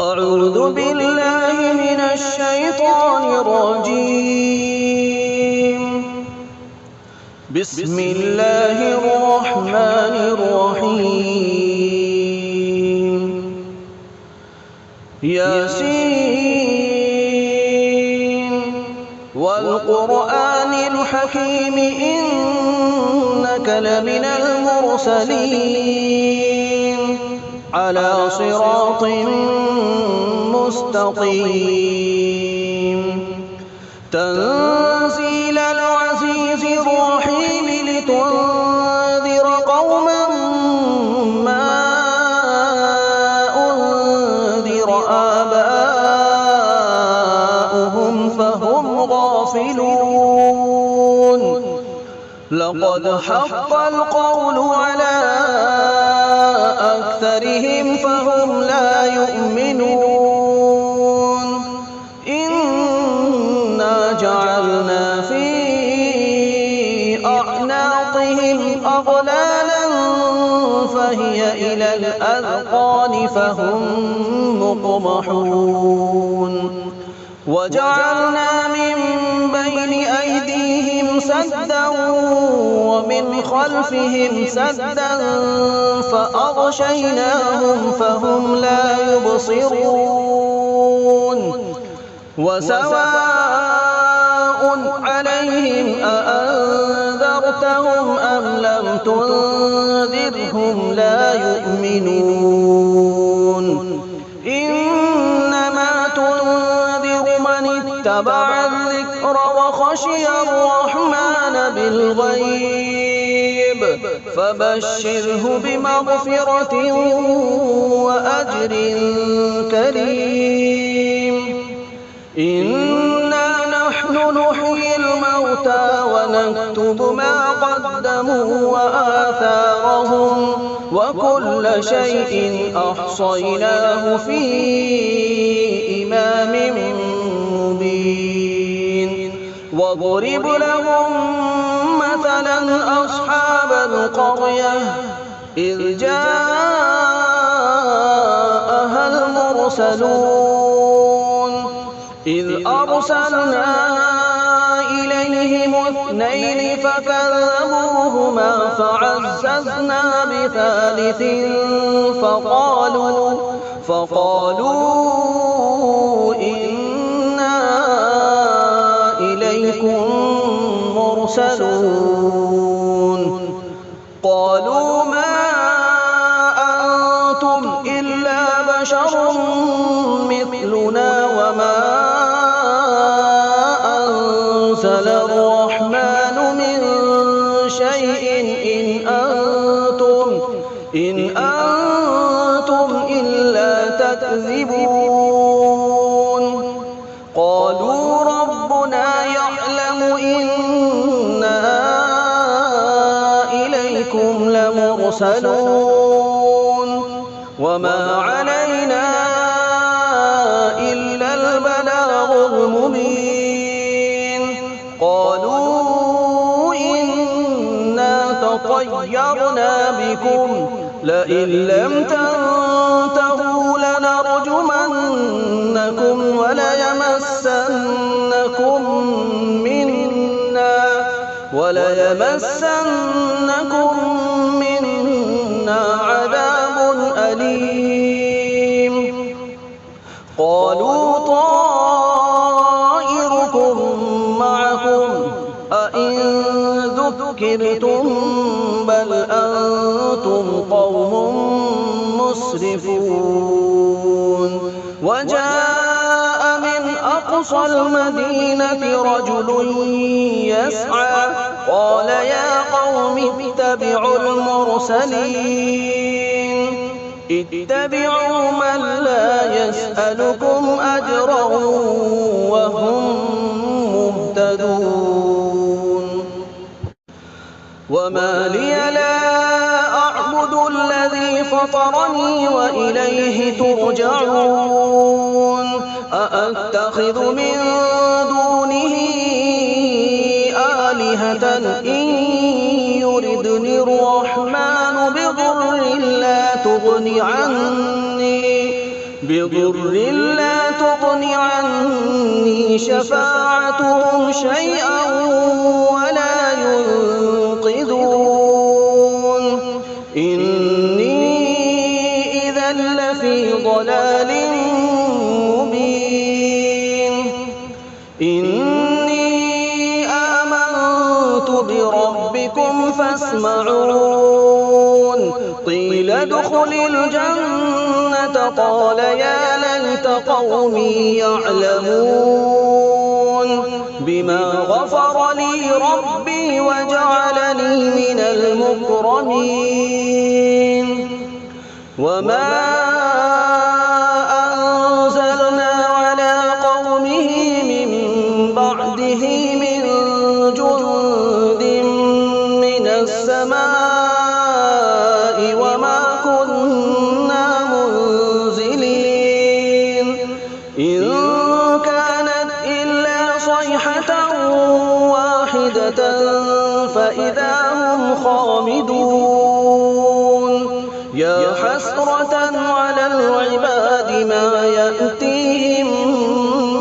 أعوذ بالله من الشيطان الرجيم. بسم الله الرحمن الرحيم. ياسين والقرآن الحكيم إنك لمن المرسلين على صراط مستقيم. تنزيل العزيز الرحيم لتنذر قوما ما أنذر آباؤهم فهم غافلون. لقد حق القول على أكثرهم فهم لا يؤمنون. إنا جعلنا في أعناقهم أغلالا فهي إلى الأذقان فهم مقمحون. وجعلنا من بين أيديهم سدا ومن خلفهم سدا فأغشيناهم فهم لا يبصرون. وسواء عليهم أأنذرتهم أم لم تنذرهم لا يؤمنون. إنما تنذر من اتبع الذكر وخشي الرحمن بالغيب فبشره بمغفرة وأجر كريم. إنا نحن نحيي الموتى ونكتب ما قدموا وآثارهم وكل شيء أحصيناه في إمام مبين. واضرب لهم مثلا أصحاب القرية إذ جاءها المرسلون إذ أرسلنا إليهم اثنين فكذبوهما فعززنا بثالث فقالوا إنا إليكم مرسلون. قالوا ما أنتم إلا بشر مثلنا وما أنزل الرحمن من شيء إن أنتم إلا تكذبون. قالوا ربنا يعلم إنا إليكم لمرسلون وما علينا إلا البلاغ المبين. قالوا إنا تطيرنا بكم لئن لم تنتهوا لنرجمنكم وليمسنكم منا عذاب أليم. قالوا طائركم معكم أئن ذكرتم بل أنتم قوم مسرفون. وجاء من أقصى المدينة رجل يسعى قال يا قوم اتبعوا المرسلين اتبعوا من لا يسألكم أجرا وهم مهتدون. وما لي لا أعبد الذي فطرني وإليه ترجعون. أأتخذ من دونه آلهة إن يردني الرحمن بضر لا تغن عني بضر لا تغن عني شفاعتهم شيئا ولا ينقذون إني إذا لفي ضلال مبين إني آمنت بربكم فاسمعون قيل ادخل الجنة قال يا ليت قومي يعلمون بما غفر لي ربي وجعلني من المكرمين وما أنزلنا على قومه من بعده من جند من السماء وما كنا منزلين إن كانت إلا صيحة واحدة فإذا هم خامدون يا حسرة على العباد ما يأتيهم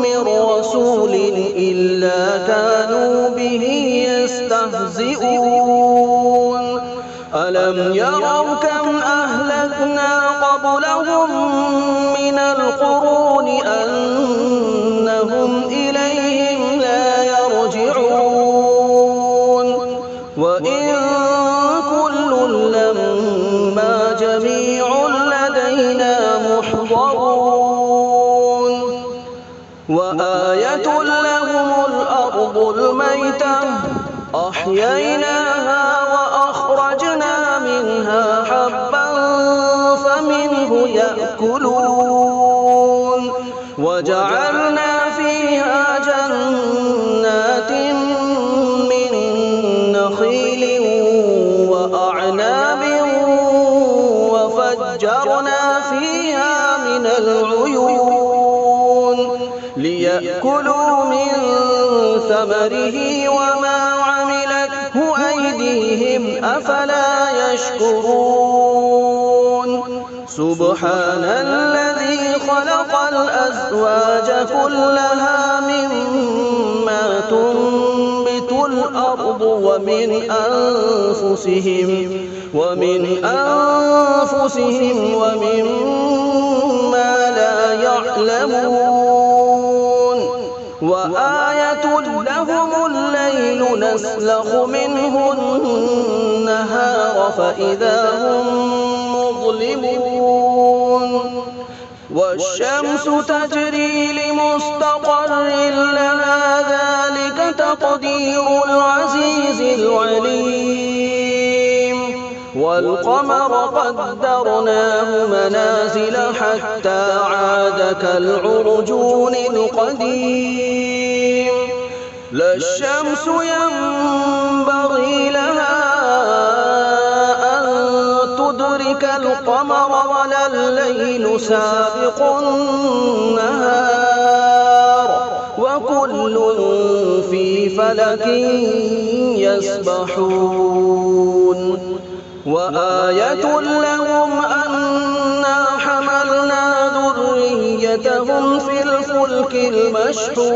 من رسول إلا كانوا به يستهزئون ألم يروا كم أهلكنا قبلهم من القرون أنهم إليهم لا يرجعون وإن كل لما جميع لدينا محضرون وآية لهم الأرض الميتة أحييناها وأخرجنا منها حبا فمنه يأكلون وجعلنا فيها جنات من نخيل وأعناب وفجرنا فيها من العيون ليأكلوا من ثمره وما عملته أيديهم أفلا يشكرون سبحان الذي خلق الأزواج كلها مما تنبت الأرض ومن أنفسهم ومما لا يعلمون وآية لهم الليل نسلخ منه النهار فإذا هم مظلمون والشمس تجري لمستقر لها ذلك تقدير العزيز العليم والقمر قدرناه منازل حتى عاد كالعرجون القديم لا الشمس ينبغي لها أن تدرك القمر ولا الليل سابق النهار وكل في فلك يسبحون وآية لهم أنا حملنا ذريتهم في الفلك المشحون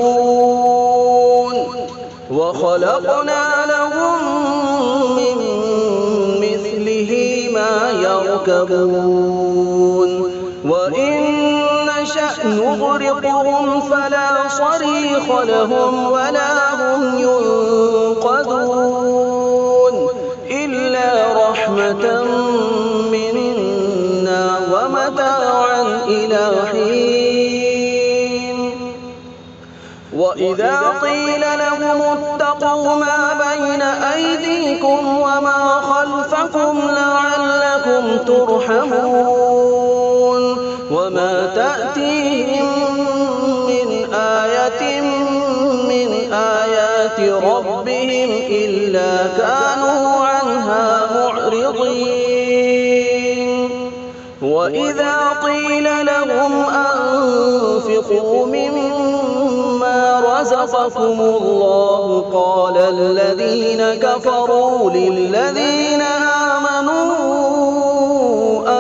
وخلقنا لهم من مثله ما يركبون وإن نشأ نغرقهم فلا صريخ لهم ولا هم ينقذون إلا رحمة منا ومتاعا إلى حين وإذا قيل لهم اتقوا ما بين أيديكم وما خلفكم لعلكم ترحمون وما تأتيهم من آية من آيات ربهم إلا كانوا عنها معرضين وإذا قيل لهم أنفقوا مما رزقكم الله قال الذين كفروا للذين آمنوا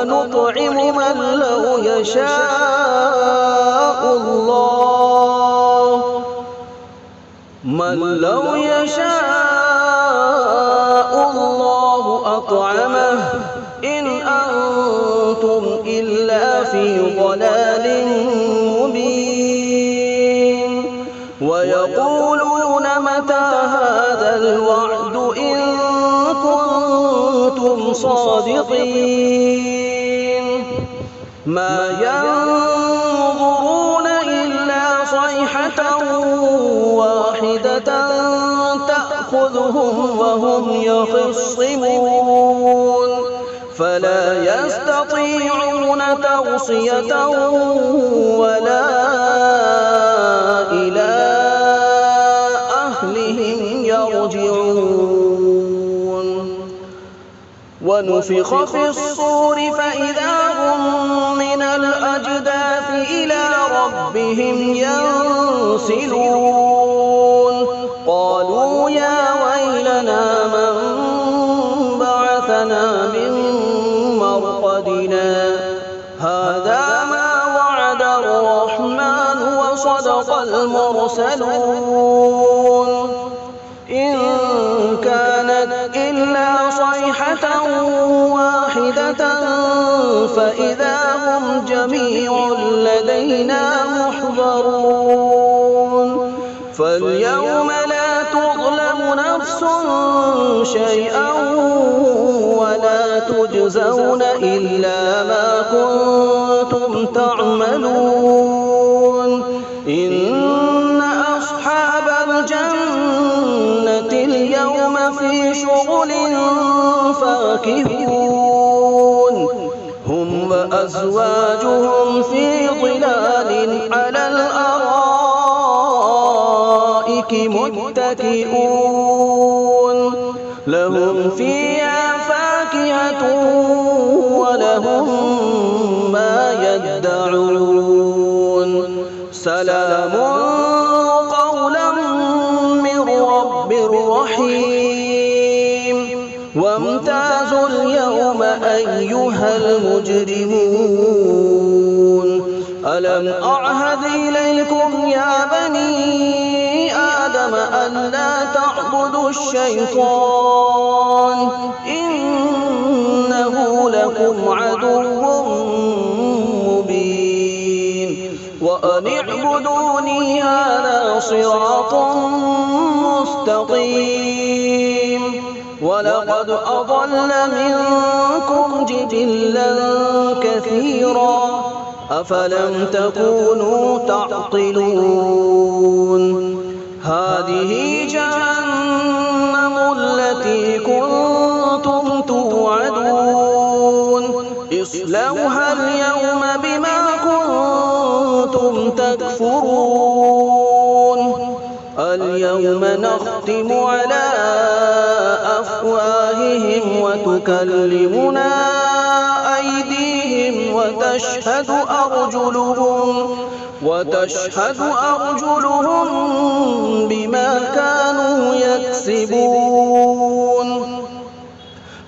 أنطعم نطعم من لو يشاء الله أطعمه إن أنتم إلا في ضلال مبين ويقولون متى هذا الوعد إن كنتم صادقين ما ينظرون إلا صيحة واحدة تأخذهم وهم يخصمون فلا يستطيعون توصية ولا إلى أهلهم يرجعون ونفخ في الصور فإذا هم من الأجداث إلى ربهم ينسلون قالوا يا ويلنا من بعثنا من مرقدنا هذا ما وعد الرحمن وصدق المرسلون إن كانت إلا صيحة واحدة فإذا هم جميع لدينا محضرون فاليوم لا تظلم نفس شيئا ولا تجزون إلا ما كنتم تعملون إن أصحاب الجنة اليوم في شغل فاكهون هم وأزواجهم في ظلال على الأرائك متكئون لهم فيها فاكهة ولهم ما يدعون سلام قولا من رب رحيم وامتازوا اليوم أيها المجرمون ألم أعهد إليكم يا بني آدم ألا تعبدوا الشيطان إنه لكم عدو مبين وأن اعبدوني هذا صراط مستقيم ولقد أضل منكم جبلا كثيرا أفلم تكونوا تعقلون هذه جهنم التي كنتم توعدون اصلوها اليوم بما كنتم تكفرون اليوم نختم على أفواههم وتكلمنا أيديهم وتشهد أرجلهم بما كانوا يكسبون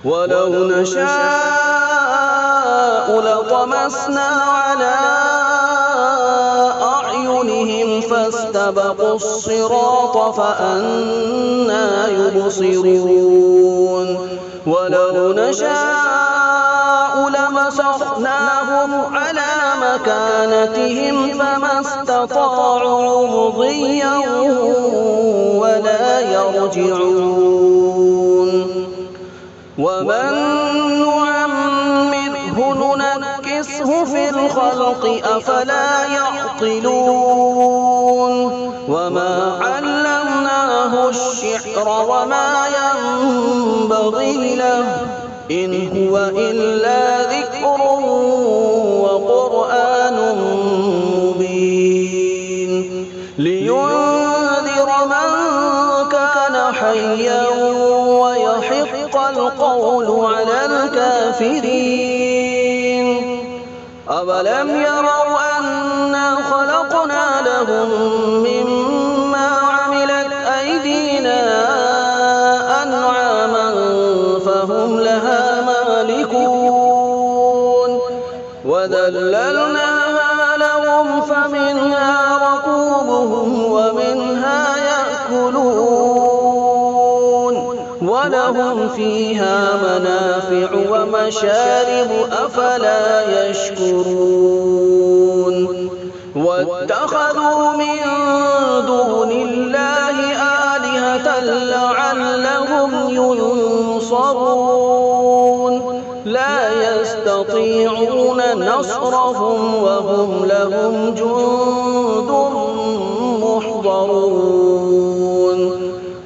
ولو نشاء لطمسنا على أعينهم فاستبقوا الصراط فأنى يبصرون ولو نشاء لمسخناهم على مكانتهم فما استطاعوا مضيا ولا يرجعون ومن نعمره ننكسه في الخلق أفلا يعقلون وما علمناه الشعر وما ينبغي له إن هو إلا ذكر وقرآن مبين لينذر من كان حيا ويحق القول على الكافرين أولم يروا أنا خلقنا لهم مما عملت أيدينا أنعاما فهم لها مالكون فمنها ركوبهم ومنها يأكلون ولهم فيها منافع ومشارب أفلا يشكرون واتخذوا من دون الله آلهة لعلهم ينصرون لا يستطيعون نصرهم وهم لهم جند محضرون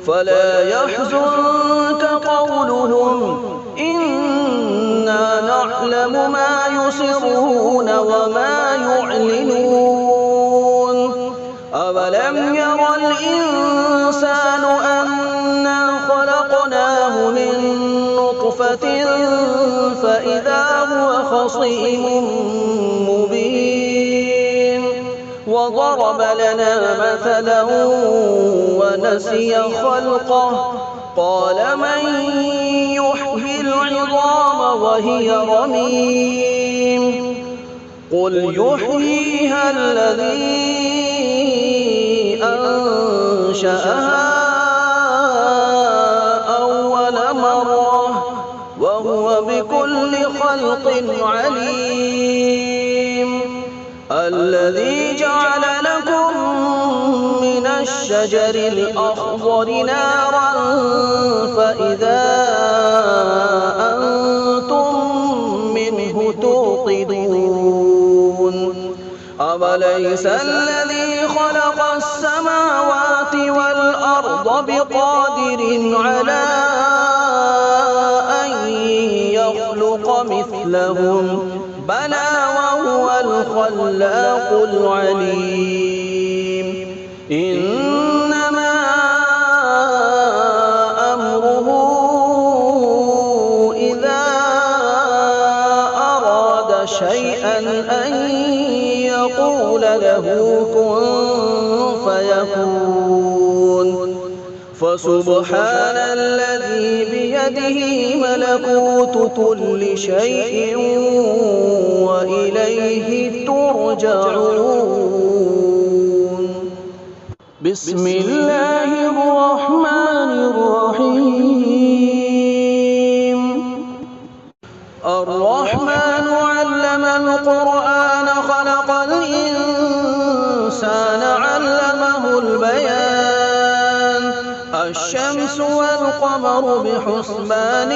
فلا يحزنك قولهم إنا نعلم ما يسرون وما يعلنون أولم ير الإنسان أنا خلقناه من نطفة فإذا هو خصيم مبين وضرب لنا مثلا ونسي خلقه قال من يحيي العظام وهي رميم قل يحييها الذي أنشأها أول مرة وهو بكل خلق عليم الذي جعل لكم من الشجر الأخضر نارا فإذا أنتم منه توقدون أوليس الذي خلق السماوات والأرض بقادر على أن يخلق مثلهم بلى وهو الخلاق العليم إنما أمره إذا أراد شيئا أن يقول له كن فيكون فسبحان الذي بيده ملكوت كل شيء وإليه ترجعون بسم الله الرحمن الرحيم الرحمن علم القرآن خلق الإنسان علمه البيان الشمس والقمر بحسبان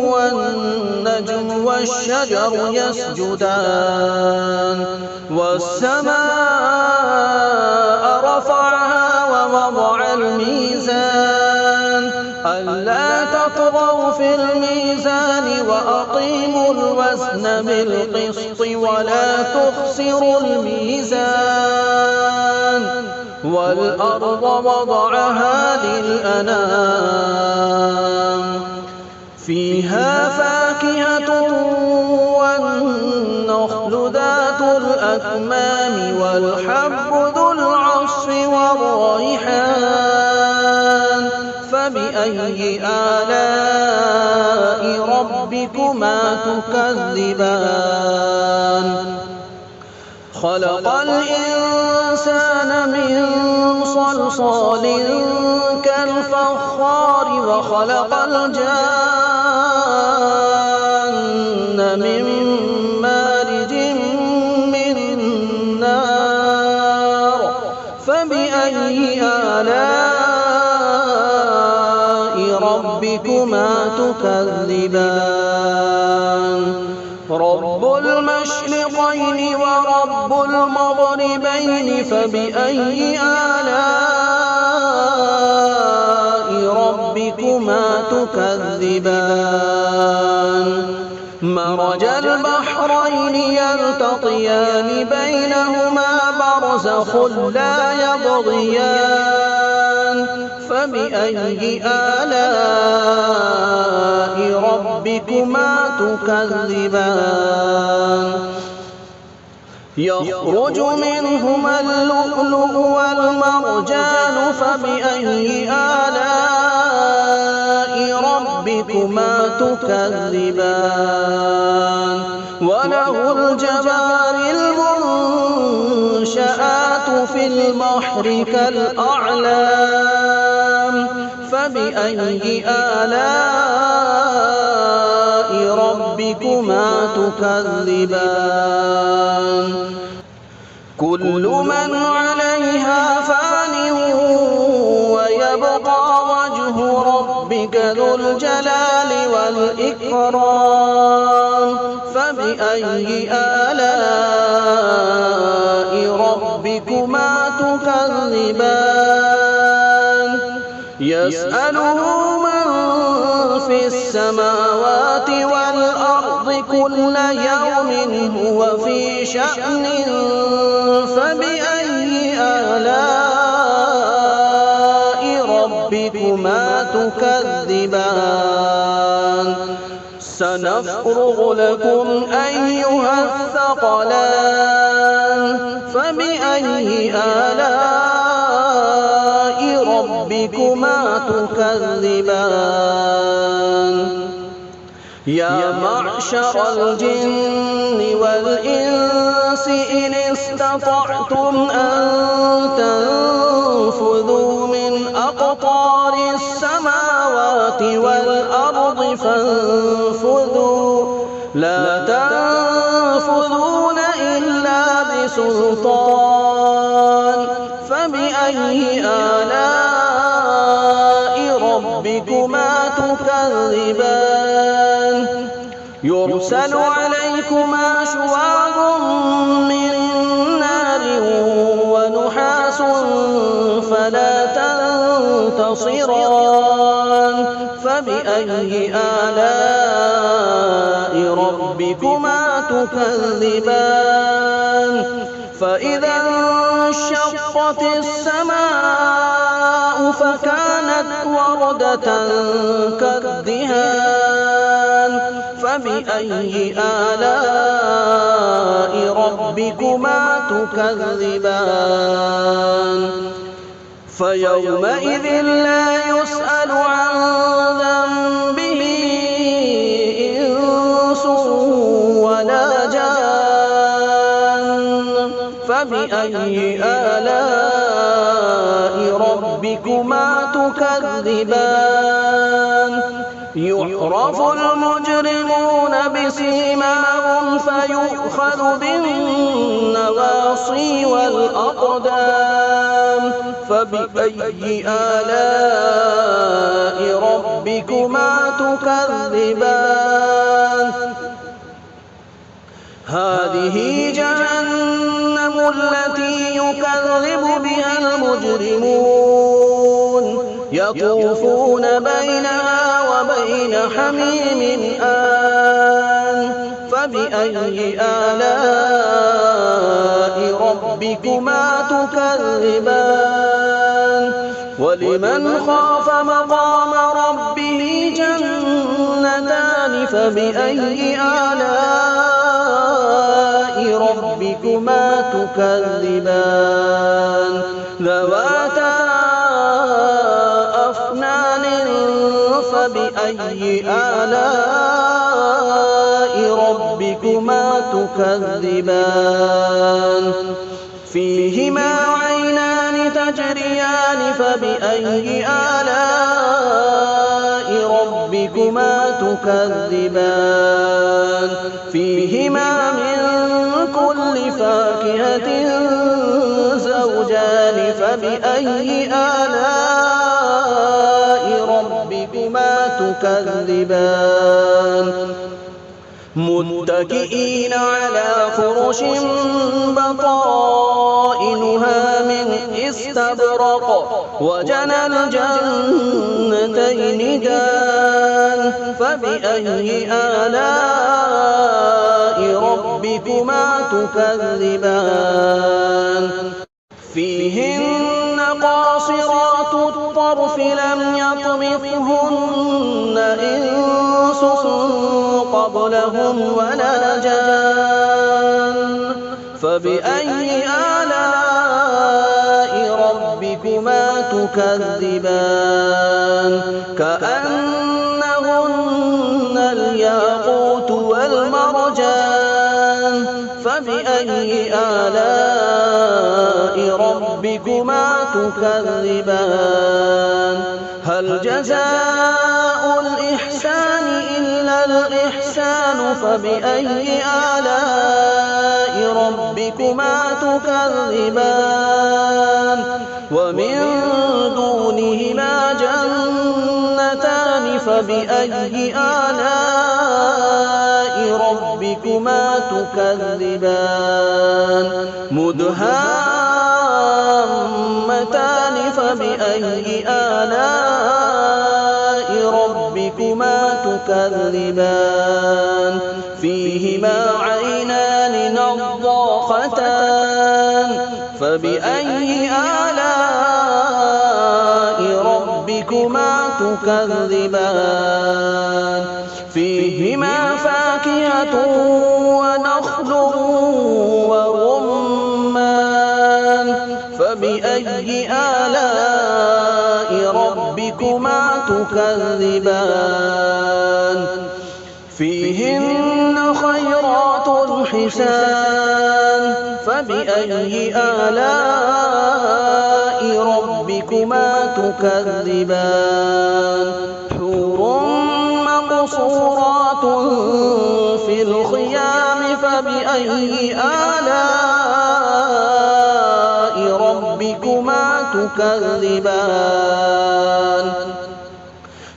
والنجم والشجر يسجدان والسماء رفعها ووضع الميزان ألا تطغوا في الميزان وأقيموا الوزن بالقسط ولا تخسروا الميزان والأرض وضعها للأنام فيها فاكهة والنخل ذات الأكمام والحب ذو العصف والريحان فبأي آلاء ربكما تكذبان خلق الإنسان من صلصال كالفخار وخلق الجان من مارج من نار فبأي آلاء ربكما تكذبان رب المشرقين ورب المغربين فبأي آلاء ربكما تكذبان مرج البحرين يلتقيان بينهما برزخ لا يبغيان فبأي آلاء ربكما تكذبان يخرج منهما اللؤلؤ والمرجان فبأي آلاء ربكما تكذبان وله الجوار في البحر كالأعلام فبأي آلاء ربكما تكذبان كل من عليها فان ويبقى وجه ربك ذو الجلال والإكرام فبأي آلاء ربكما تكذبان يسأله من في السماوات والأرض كل يوم هو في شأن فبأي آلاء ربكما تكذبان سنفرغ لكم أيها الثقلان فبأي آلاء ربكما تكذبان يا معشر الجن والإنس إن استطعتم أن تنفذوا من أقطار السماوات والأرض فانفذوا لا تنفذون إلا بسلطان فبأي آلاء ربكما تكذبان يرسل عليكما شواظ من نار ونحاس فلا تنتصران فبأي آلاء ربكما تكذبان فإذا انشقت السماء فكانت وردة كالدهان فبأي آلاء ربكما تكذبان فيومئذ لا يسأل عن ذنبه إنس ولا جان فبأي آلاء ربكما تكذبان يعرف المجرمون بسيماهم فيؤخذ بالنواصي والأقدام فبأي آلاء ربكما تكذبان هذه جهنم التي يكذب بها المجرمون يطوفون بينها وبين حميم آن فبأي آلاء ربكما تكذبان ولمن خاف مقام ربه جنتان فبأي آلاء ربكما تكذبان ذواتا أفنان فبأي آلاء ربكما تكذبان فيهما عينان تجريان فبأي آلاء ربكما تكذبان فيهما من كل فاكهة زوجان فبأي آلاء ربكما تكذبان متكئين على فرش بطائنها من استبرق وجنى الجنتين دان فبأي آلاء ربكما تكذبان فيهن قاصرات الطرف لم يطمثهن إنس قبلهم ولا جان فبأي آلاء ربكما تكذبان كأنهن الياقوت والمرجان فبأي آلاء ربكما ربكما تكذبان هل جزاء الإحسان إلا الإحسان فبأي آلاء ربكما تكذبان ومن دونهما جنتان فبأي آلاء ربكما تكذبان مدهامتان فبأي آلاء ربكما تكذبان فيهما عينان نضاختان فبأي آلاء ربكما تكذبان فيهما فاكهة ونخل ورمان فبأي آلاء ربكما تكذبان فيهن خيرات حسان فبأي آلاء ربكما تكذبان حور مقصورات في الخيام فبأي آلاء ربكما تكذبان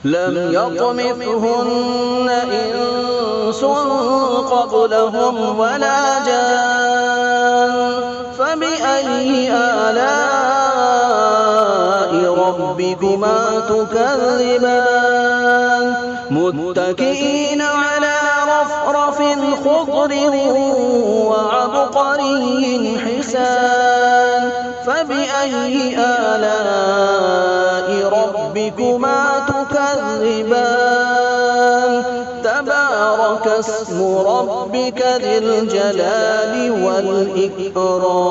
لم يطمثهن إنس قبلهم ولا جان فبأي آلاء ربكما تكذبان متكئين على رفرف خضر وعبقري حسان فبأي آلاء ربكما تكذبان تبارك اسم ربك ذي الجلال والإكرام.